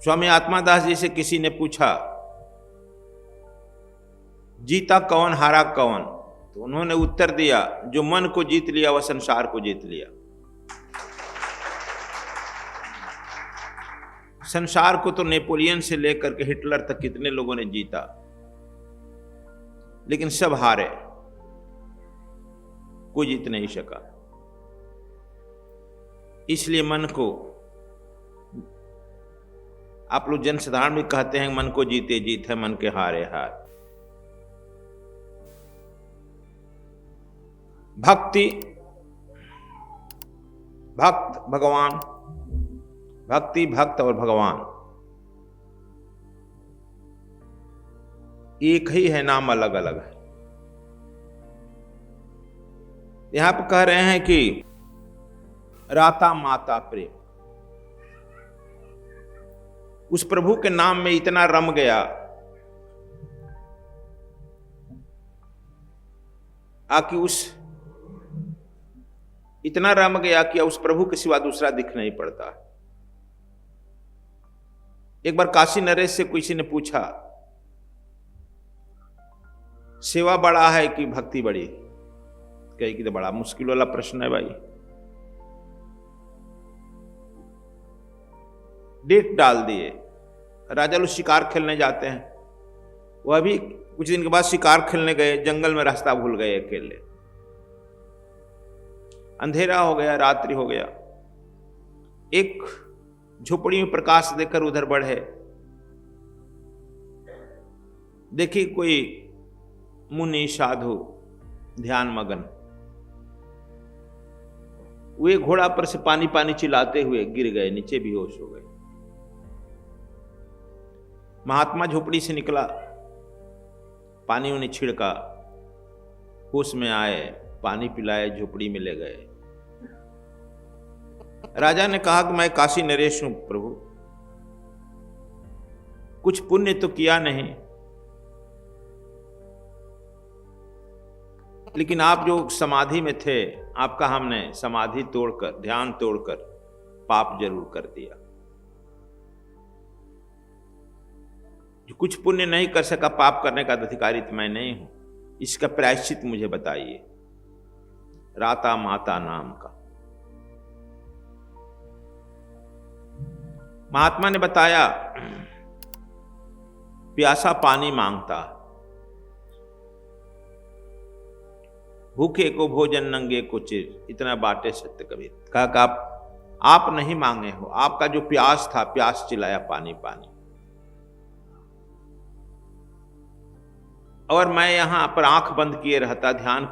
स्वामी आत्मादास जी से किसी ने पूछा, जीता कौन हारा कौन? तो उन्होंने उत्तर दिया, जो मन को जीत लिया वह संसार को जीत लिया। संसार को तो नेपोलियन से लेकर के हिटलर तक कितने लोगों ने जीता, लेकिन सब हारे, कोई जीत नहीं सका। इसलिए मन को, आप लोग जन साधारण भी कहते हैं, मन को जीते जीत है, मन के हारे हार। भक्ति, भक्त भगवान, भक्ति भक्त और भगवान एक ही है, नाम अलग अलग है। यहां पर कह रहे हैं कि राता माता प्रेम, उस प्रभु के नाम में इतना रम गया इतना रम गया कि उस प्रभु के सिवा दूसरा दिख नहीं पड़ता। एक बार काशी नरेश से किसी ने पूछा, सेवा बड़ा है कि भक्ति बड़ी? कही कि तो बड़ा मुश्किल वाला प्रश्न है भाई। डेट डाल दिए, राजा लोग शिकार खेलने जाते हैं, वह भी कुछ दिन के बाद शिकार खेलने गए, जंगल में रास्ता भूल गए अकेले, अंधेरा हो गया, रात्रि हो गया। एक झोपड़ी में प्रकाश देकर उधर बढ़े, देखिए कोई मुनि साधु ध्यान मगन, वे घोड़ा पर से पानी पानी चिल्लाते हुए गिर गए, नीचे बेहोश हो गए। महात्मा झोपड़ी से निकला, पानी उन्हें छिड़का, होश में आए, पानी पिलाए, झोपड़ी में ले गए। राजा ने कहा कि मैं काशी नरेश हूं प्रभु, कुछ पुण्य तो किया नहीं, लेकिन आप जो समाधि में थे, आपका हमने समाधि तोड़कर, ध्यान तोड़कर पाप जरूर कर दिया। जो कुछ पुण्य नहीं कर सका, पाप करने का अधिकारी तो मैं नहीं हूं, इसका प्रायश्चित मुझे बताइए। राता माता नाम का महात्मा ने बताया, प्यासा पानी मांगता, भूखे को भोजन, नंगे को चिर, इतना बाटे सत्य कबीर। कहा कि आप नहीं मांगे हो, आपका जो प्यास था, प्यास चिल्लाया पानी पानी, और मैं यहां पर आंख बंद किए रहता, ध्यान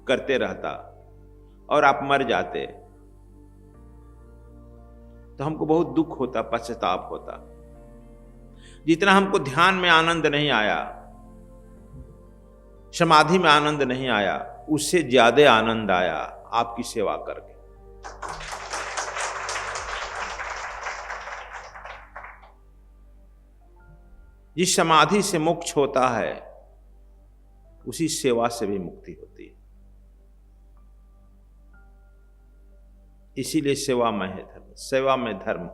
करते रहता, और आप मर जाते तो हमको बहुत दुख होता, पश्चाताप होता। जितना हमको ध्यान में आनंद नहीं आया, समाधि में आनंद नहीं आया, उससे ज्यादा आनंद आया आपकी सेवा करके। जिस समाधि से मोक्ष होता है, उसी सेवा से भी मुक्ति होती है। इसीलिए सेवा में है धर्म, सेवा में धर्म।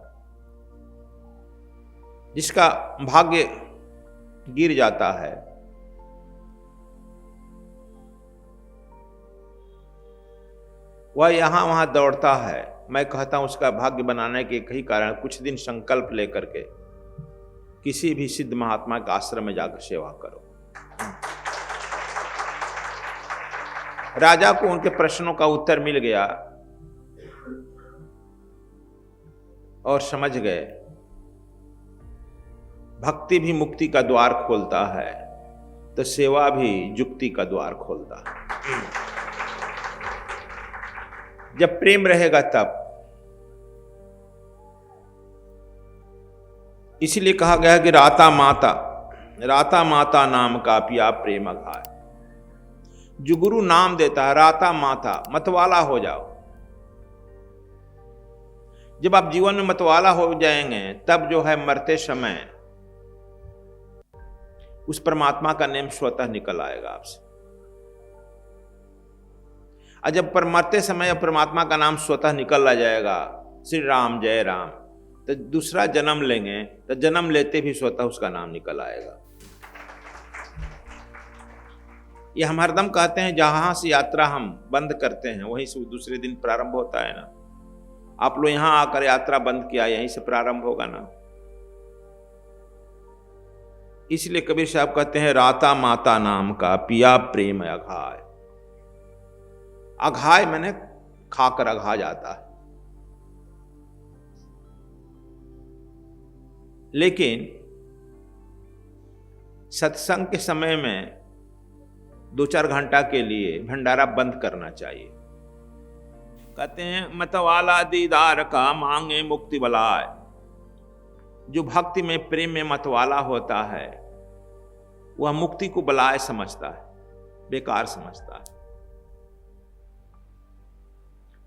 जिसका भाग्य गिर जाता है, वह यहां वहां दौड़ता है। मैं कहता हूं उसका भाग्य बनाने के एक ही कारण, कुछ दिन संकल्प लेकर के किसी भी सिद्ध महात्मा के आश्रम में जाकर सेवा करो। राजा को उनके प्रश्नों का उत्तर मिल गया और समझ गए, भक्ति भी मुक्ति का द्वार खोलता है, तो सेवा भी युक्ति का द्वार खोलता है। जब प्रेम रहेगा तब। इसीलिए कहा गया कि राता माता नाम का पिया प्रेम अघाय। जो गुरु नाम देता है, राता माता, मतवाला हो जाओ। जब आप जीवन में मतवाला हो जाएंगे, तब जो है मरते समय उस परमात्मा का नेम स्वतः निकल आएगा आपसे। और जब मरते समय परमात्मा का नाम स्वतः निकल आ जाएगा, श्री राम जय राम, तो तो दूसरा जन्म लेंगे तो जन्म लेते भी स्वतः उसका नाम निकल आएगा। ये हम हरदम कहते हैं, जहां से यात्रा हम बंद करते हैं वहीं से दूसरे दिन प्रारंभ होता है ना। आप लोग यहां आकर यात्रा बंद किया, यहीं से प्रारंभ होगा ना। इसलिए कबीर साहब कहते हैं, राता माता नाम का पिया प्रेम अघाय। अघाय मैंने खाकर अघा जाता है। लेकिन सत्संग के समय में 2-4 घंटा के लिए भंडारा बंद करना चाहिए। कहते हैं, मतवाला दीदार का मांगे मुक्ति बलाय। जो भक्ति में प्रेम में मतवाला होता है वह मुक्ति को बलाय समझता है, बेकार समझता है।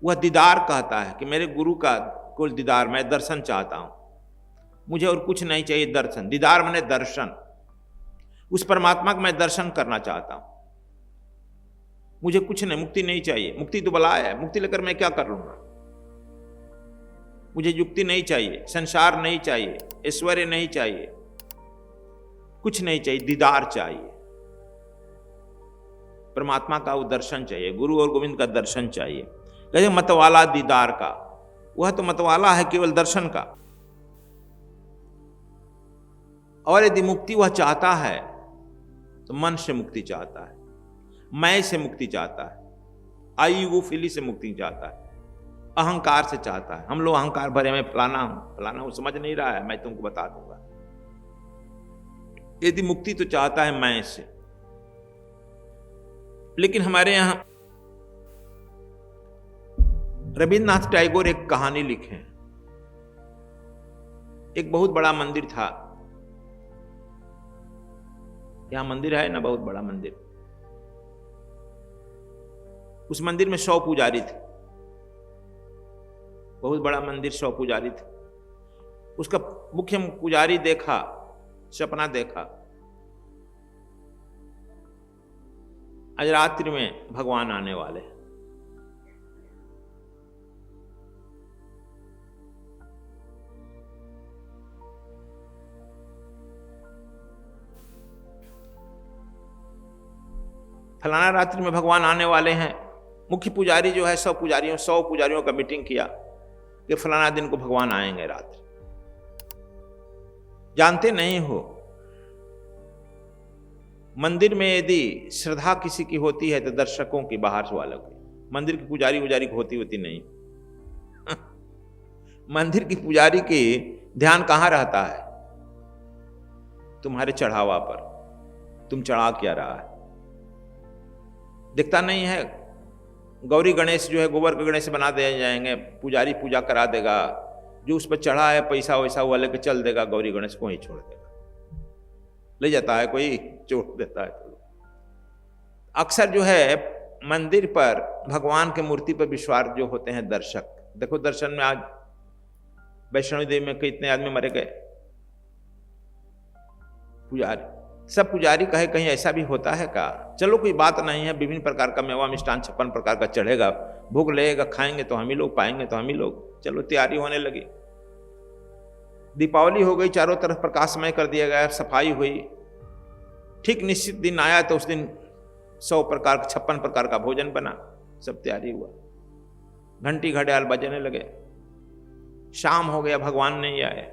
वह दीदार कहता है कि मेरे गुरु का कुल दीदार, मैं दर्शन चाहता हूं, मुझे और कुछ नहीं चाहिए। दर्शन, दीदार माने दर्शन। उस परमात्मा का मैं दर्शन करना चाहता हूं, मुझे कुछ नहीं, मुक्ति नहीं चाहिए। मुक्ति तो बलाय है, मुक्ति लेकर मैं क्या कर लूंगा। मुझे युक्ति नहीं चाहिए, संसार नहीं चाहिए, ऐश्वर्य नहीं चाहिए, कुछ नहीं चाहिए, दीदार चाहिए। परमात्मा का वो दर्शन चाहिए, गुरु और गोविंद का दर्शन चाहिए। कहते मतवाला दीदार का, वह तो मतवाला है केवल दर्शन का। और यदि मुक्ति वह चाहता है तो मन से मुक्ति चाहता है, मैं से मुक्ति चाहता है, आईगोफिली से मुक्ति चाहता है, अहंकार से चाहता है। हम लोग अहंकार भरे में फलाना हूं समझ नहीं रहा है, मैं तुमको बता दूंगा। यदि मुक्ति तो चाहता है मैं से। लेकिन हमारे यहां रविन्द्रनाथ टैगोर एक कहानी लिखे हैं। एक बहुत बड़ा मंदिर था, यहां मंदिर है ना, बहुत बड़ा मंदिर। उस मंदिर में 100 पुजारी थे, बहुत बड़ा मंदिर, 100 पुजारी थे। उसका मुख्य पुजारी देखा, सपना देखा, आज रात्रि में भगवान आने वाले। फलाना रात्रि में भगवान आने वाले हैं। मुख्य पुजारी जो है 100 पुजारियों का मीटिंग किया कि फलाना दिन को भगवान आएंगे रात्रि। जानते नहीं हो, मंदिर में यदि श्रद्धा किसी की होती है तो दर्शकों की, बाहर वालों की, मंदिर की पुजारी की होती नहीं। मंदिर की पुजारी की ध्यान कहां रहता है? तुम्हारे चढ़ावा पर, तुम चढ़ा क्या रहा है, दिखता नहीं है। गौरी गणेश जो है गोबर के गणेश बना दिए जाएंगे, पुजारी पूजा करा देगा, जो उस पर चढ़ा है पैसा वैसा हुआ लेके चल देगा, गौरी गणेश को ही छोड़ देगा, ले जाता है कोई, छोड़ देता है। अक्सर जो है मंदिर पर भगवान के मूर्ति पर विश्वास जो होते हैं दर्शक, देखो दर्शन में आज वैष्णो देवी में कितने आदमी मरे गए, पुजारी, सब पुजारी कहे कहीं ऐसा भी होता है का? चलो कोई बात नहीं है, विभिन्न प्रकार का मेवा मिष्ठान 56 प्रकार का चढ़ेगा, भोग लगेगा, खाएंगे तो हम ही लोग, पाएंगे तो हम ही लोग। चलो तैयारी होने लगी, दीपावली हो गई, चारों तरफ प्रकाशमय कर दिया गया, सफाई हुई। ठीक निश्चित दिन आया तो उस दिन 100 प्रकार 56 प्रकार का भोजन बना, सब तैयारी हुआ, घंटी घड़ियाल बजने लगे। शाम हो गया, भगवान नहीं आए,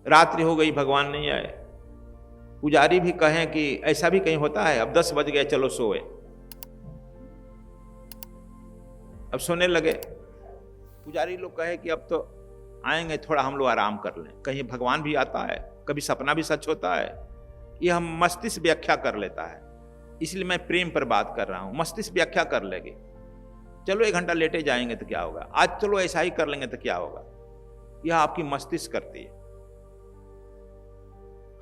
रात्रि हो गई, भगवान नहीं आए। पुजारी भी कहें कि ऐसा भी कहीं होता है, अब 10 बज गए, चलो सोए। अब सोने लगे, पुजारी लोग कहे कि अब तो आएंगे, थोड़ा हम लोग आराम कर लें। कहीं भगवान भी आता है, कभी सपना भी सच होता है, यह हम मस्तिष्क व्याख्या कर लेता है। इसलिए मैं प्रेम पर बात कर रहा हूं, मस्तिष्क व्याख्या कर लेगी। चलो 1 घंटा लेटे जाएंगे तो क्या होगा, आज चलो ऐसा ही कर लेंगे तो क्या होगा, यह आपकी मस्तिष्क करती है।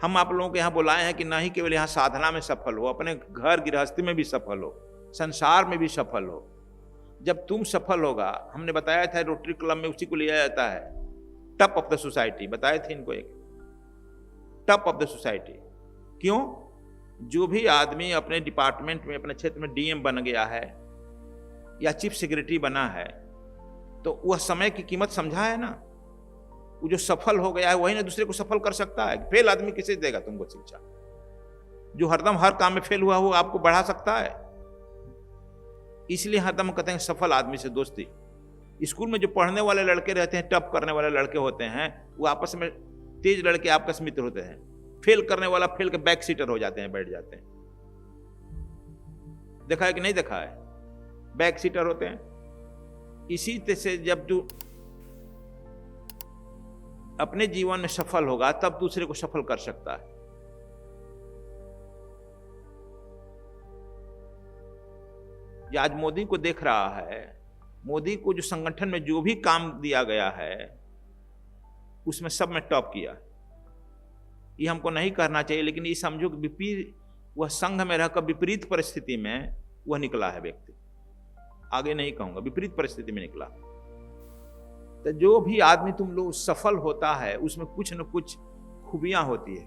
हम आप लोगों को यहां बुलाए हैं कि ना ही केवल यहां साधना में सफल हो, अपने घर गृहस्थी में भी सफल हो, संसार में भी सफल हो। जब तुम सफल होगा, हमने बताया था रोटरी क्लब में उसी को लिया जाता है टॉप ऑफ द सोसाइटी, बताए थे इनको, एक टॉप ऑफ द सोसाइटी। क्यों? जो भी आदमी अपने डिपार्टमेंट में, अपने क्षेत्र में डीएम बन गया है या चीफ सेक्रेटरी बना है, तो वह समय की कीमत समझा है ना। वो जो सफल हो गया है वही ना दूसरे को सफल कर सकता है। फेल आदमी किसे देगा तुमको शिक्षा? जो हरदम हर काम में फेल हुआ वो आपको बढ़ा सकता है। इसलिए हरदम कहते हैं सफल आदमी से दोस्ती। स्कूल में जो पढ़ने वाले लड़के रहते हैं, टप करने वाले लड़के होते हैं, वो आपस में तेज लड़के आपस मित्र होते हैं। फेल करने वाला फेल के बैक सीटर हो जाते हैं, बैठ जाते हैं। देखा है कि नहीं देखा है? बैक सीटर होते हैं। इसी तरह से जब तू अपने जीवन में सफल होगा तब दूसरे को सफल कर सकता है। ये आज मोदी को देख रहा है, मोदी को जो संगठन में जो भी काम दिया गया है उसमें सब में टॉप किया। ये हमको नहीं करना चाहिए, लेकिन ये समझो कि विपरीत, वह संघ में रहकर विपरीत परिस्थिति में वह निकला है व्यक्ति। आगे नहीं कहूंगा, विपरीत परिस्थिति में निकला। तो जो भी आदमी तुम लोग सफल होता है उसमें कुछ न कुछ खूबियां होती है।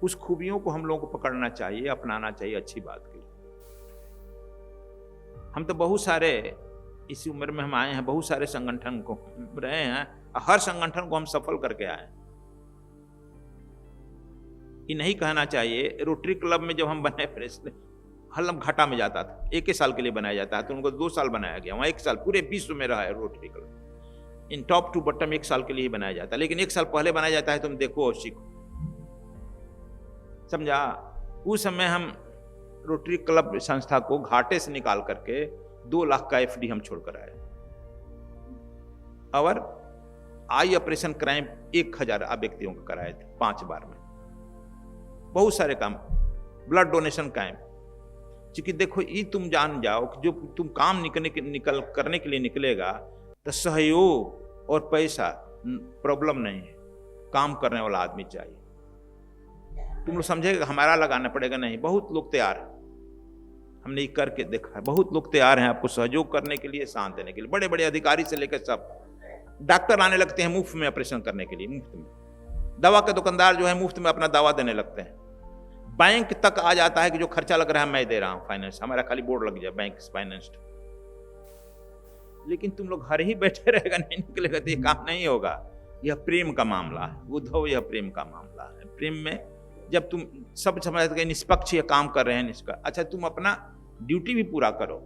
उस खूबियों को हम लोगों को पकड़ना चाहिए, अपनाना चाहिए। अच्छी बात की हम तो बहुत सारे इस उम्र में हम आए हैं, बहुत सारे संगठन को रहे हैं, हर संगठन को हम सफल करके आए। ये नहीं कहना चाहिए। रोटरी क्लब में जब हम बने हल्लम घाटा में जाता था, एक ही साल के लिए बनाया जाता है, तो उनको 2 साल बनाया गया। वहाँ 1 साल पूरे विश्व में रहा है रोटरी क्लब। इन टॉप टू बॉटम 1 साल के लिए ही बनाया जाता है, लेकिन 1 साल पहले बनाया जाता है। तुम देखो और सीखो, समझा? उस समय हम रोटरी क्लब संस्था को घाटे से निकाल करके 2 लाख का एफडी हम छोड़कर आए। और आई ऑपरेशन क्राइम 1000 व्यक्तियों को कराए थे 5 बार में। बहुत सारे काम, ब्लड डोनेशन कैंप। क्योंकि देखो, ये तुम जान जाओ कि जो तुम काम करने के लिए निकलेगा तो सहयोग और पैसा प्रॉब्लम नहीं है, काम करने वाला आदमी चाहिए। तुम लोग समझेगा हमारा लगाना पड़ेगा, नहीं। बहुत लोग तैयार हैं, हमने ये करके देखा है। बहुत लोग तैयार हैं आपको सहयोग करने के लिए, साथ देने के लिए। बड़े बड़े अधिकारी से लेकर सब डॉक्टर आने लगते हैं मुफ्त में ऑपरेशन करने के लिए, मुफ्त में। दवा के दुकानदार जो है मुफ्त में अपना दवा देने लगते हैं। बैंक तक आ जाता है कि जो खर्चा लग रहा है मैं दे रहा हूं, फाइनेंस हमारा खाली बोर्ड लग जाए, बैंक फाइनेंस्ड। लेकिन तुम लोग घर ही बैठे रहेगा, नहीं निकलेगा तो ये काम नहीं होगा। यह प्रेम का मामला है उद्धव, यह प्रेम का मामला है। प्रेम में जब तुम सब समझ गए निष्पक्ष ये काम कर रहे हैं, निष्पक्ष, अच्छा तुम अपना ड्यूटी भी पूरा करो।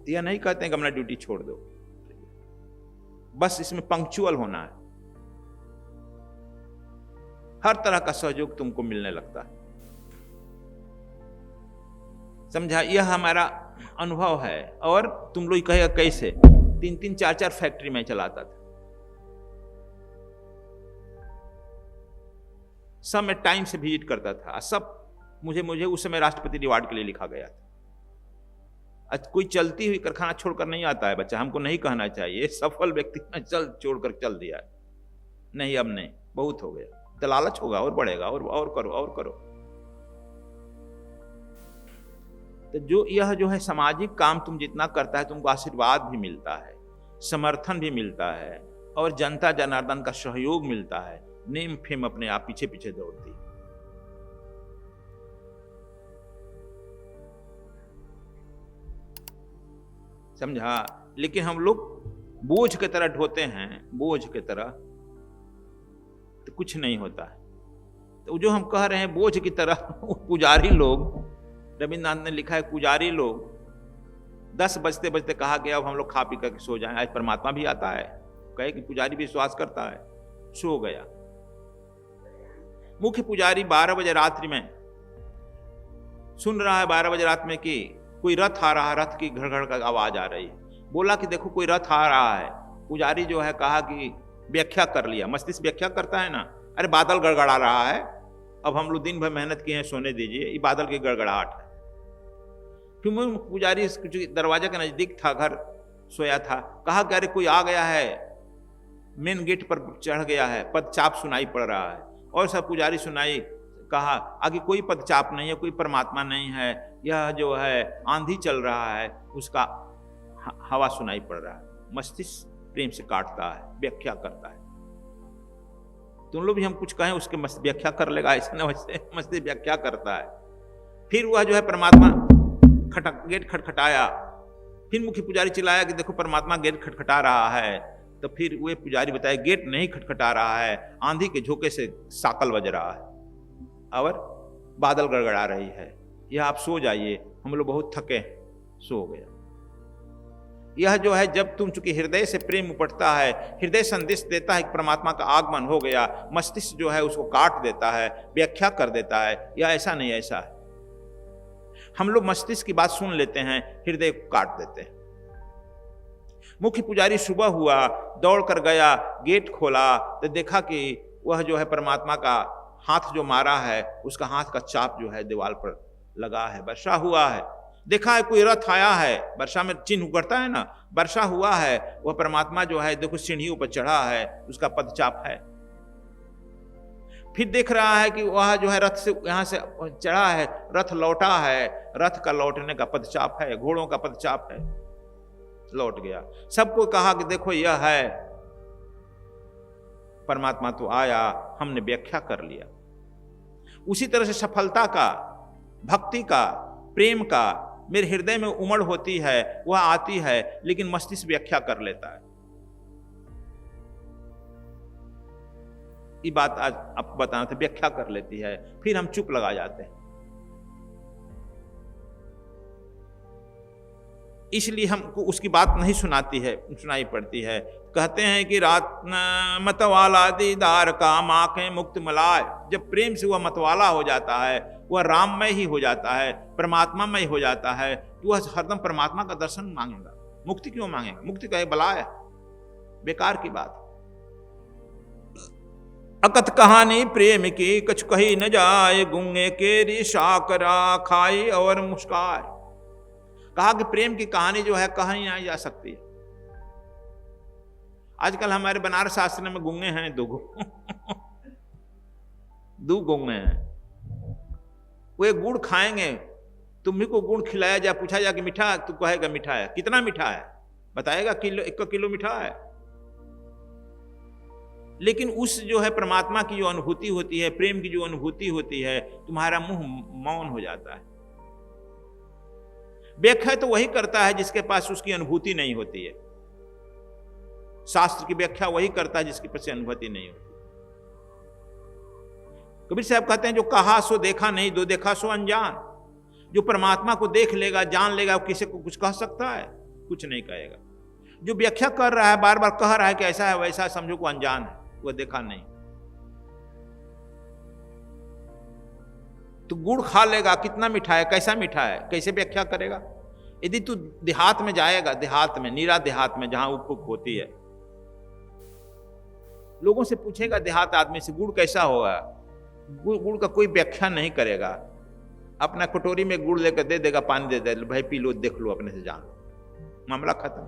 यह नहीं कहते हैं कि अपना ड्यूटी छोड़ दो, बस इसमें पंक्चुअल होना है। हर तरह का सहयोग तुमको मिलने लगता है, समझा? यह हमारा अनुभव है। और तुम लोग कहेगा कैसे? 3-3, 4-4 फैक्ट्री में चलाता था। सब मैं टाइम से विजिट करता था। सब मुझे उस समय राष्ट्रपति रिवार्ड के लिए लिखा गया था। आज कोई चलती हुई कारखाना छोड़कर नहीं आता है बच्चा, हमको नहीं कहना चाहिए। सफल व्यक्ति ने छोड़कर चल दिया, नहीं अब नहीं, बहुत हो गया। तो लालच होगा और बढ़ेगा, और करो और करो। तो यह जो है सामाजिक काम तुम जितना करता है तुमको आशीर्वाद भी मिलता है, समर्थन भी मिलता है, और जनता जनार्दन का सहयोग मिलता है। नेम फेम अपने आप पीछे पीछे दौड़ती। समझा? लेकिन हम लोग बोझ की तरह ढोते हैं, बोझ की तरह, तो कुछ नहीं होता है। तो जो हम कह रहे हैं बोझ की तरह, पुजारी लोग, रविन्द्रनाथ ने लिखा है, पुजारी लोग 10 बजते बजते कहा कि अब हम लोग खा पी करके सो जाएं। आज परमात्मा भी आता है, कहे कि पुजारी भी विश्वास करता है, सो गया। मुख्य पुजारी 12 बजे रात्रि में सुन रहा है, 12 बजे रात में कि कोई रथ आ रहा है, रथ की घड़ का आवाज आ रही है। बोला कि देखो कोई रथ आ रहा है। पुजारी जो है कहा कि व्याख्या कर लिया, मस्तिष्क व्याख्या करता है ना, अरे बादल गड़गड़ा रहा है, अब हम लोग दिन भर मेहनत किए हैं, सोने दीजिए, ये बादल की गड़गड़ाहट है। फिर पुजारी दरवाजे के नजदीक था, घर सोया था, कहा कि अरे कोई आ गया है, मेन गेट पर चढ़ गया है, पदचाप सुनाई पड़ रहा है। और सब पुजारी सुनाई, कहा आगे कोई पदचाप नहीं है, कोई परमात्मा नहीं है, यह जो है आंधी चल रहा है, उसका हवा सुनाई पड़ रहा है। मस्तिष्क प्रेम से काटता है, व्याख्या करता है। तुम लोग भी हम कुछ कहें उसके व्याख्या कर लेगा, ऐसे न वैसे मस्तिष्क व्याख्या करता है। फिर वह जो है परमात्मा गेट खटखटाया, फिर मुख्य पुजारी चिल्लाया कि देखो परमात्मा गेट खटखटा रहा है। तो फिर वे पुजारी बताए गेट नहीं खटखटा रहा है, आंधी के झोंके से साकल बज रहा है और बादल गड़गड़ा रही है, यह आप सो जाइए, हम लोग बहुत थके। सो गया। यह जो है जब तुम चूंकि हृदय से प्रेम उपटता है, हृदय संदेश देता है कि परमात्मा का आगमन हो गया, मस्तिष्क जो है उसको काट देता है, व्याख्या कर देता है, यह ऐसा नहीं ऐसा है। हम लोग मस्तिष्क की बात सुन लेते हैं, हृदय को काट देते हैं। मुख्य पुजारी सुबह हुआ, दौड़ कर गया, गेट खोला तो देखा कि वह जो है परमात्मा का हाथ जो मारा है उसका हाथ का छाप जो है दीवार पर लगा है। वर्षा हुआ है, देखा है कोई रथ आया है, वर्षा में चिन्ह उगड़ता है ना, वर्षा हुआ है, वह परमात्मा जो है देखो सीढ़ियों पर चढ़ा है, उसका पदचाप है। फिर देख रहा है कि वह जो है रथ से यहां से चढ़ा है, रथ लौटा है, रथ का लौटने का पदचाप है, घोड़ों का पदचाप है, लौट गया। सबको कहा कि देखो यह है परमात्मा तो आया, हमने व्याख्या कर लिया। उसी तरह से सफलता का, भक्ति का, प्रेम का मेरे हृदय में उमड़ होती है, वह आती है, लेकिन मस्तिष्क व्याख्या कर लेता है। ये बात आज आपको बताना था, व्याख्या कर लेती है, फिर हम चुप लगा जाते हैं। इसलिए हमको उसकी बात नहीं सुनाई पड़ती है। कहते हैं कि रात मतवाला दीदार का आंखें मुक्त मलाय। जब प्रेम से वह मतवाला हो जाता है, वह राममय ही हो जाता है, परमात्मामय हो जाता है, तो वह हरदम परमात्मा का दर्शन मांगेगा। मुक्ति क्यों मांगेगा? मुक्ति का बलाय, बेकार की बात। अकथ कहानी प्रेम की कछ कही न जाए, गुंगे केरी शाकरा खाई और मुस्काय। कहा कि प्रेम की कहानी जो है कहीं नहीं जा सकती। आजकल हमारे बनारस आश्रम में गुंगे हैं, दो गुंगे हैं। वो गुड़ खाएंगे, तुम्ही को गुड़ खिलाया जाए, पूछा जाए कि मीठा, तू कहेगा मीठा है। कितना मीठा है बताएगा, किलो 1 किलो मीठा है। लेकिन उस जो है परमात्मा की जो अनुभूति होती है, प्रेम की जो अनुभूति होती है, तुम्हारा मुंह मौन हो जाता है। व्याख्या तो वही करता है जिसके पास उसकी अनुभूति नहीं होती है। शास्त्र की व्याख्या वही करता है जिसके पास अनुभूति नहीं होती। कबीर साहब कहते हैं जो कहा सो देखा नहीं, दो देखा सो अनजान। जो परमात्मा को देख लेगा, जान लेगा, वो किसी को कुछ कह सकता है? कुछ नहीं कहेगा। जो व्याख्या कर रहा है, बार बार कह रहा है कि ऐसा है वैसा है, समझो को अनजान है, वो देखा नहीं। तो गुड़ खा लेगा, कितना मीठा है, कैसा मीठा है, कैसे व्याख्या करेगा? यदि तू देहात में जाएगा, देहात में, नीरा देहात में जहां उपभोग होती है, लोगों से पूछेगा देहात आदमी से गुड़ कैसा होगा, गुड़ का कोई व्याख्या नहीं करेगा। अपना कटोरी में गुड़ लेकर दे देगा, पानी दे दे, भाई पी लो, देख लो, अपने से जान लो, मामला खत्म।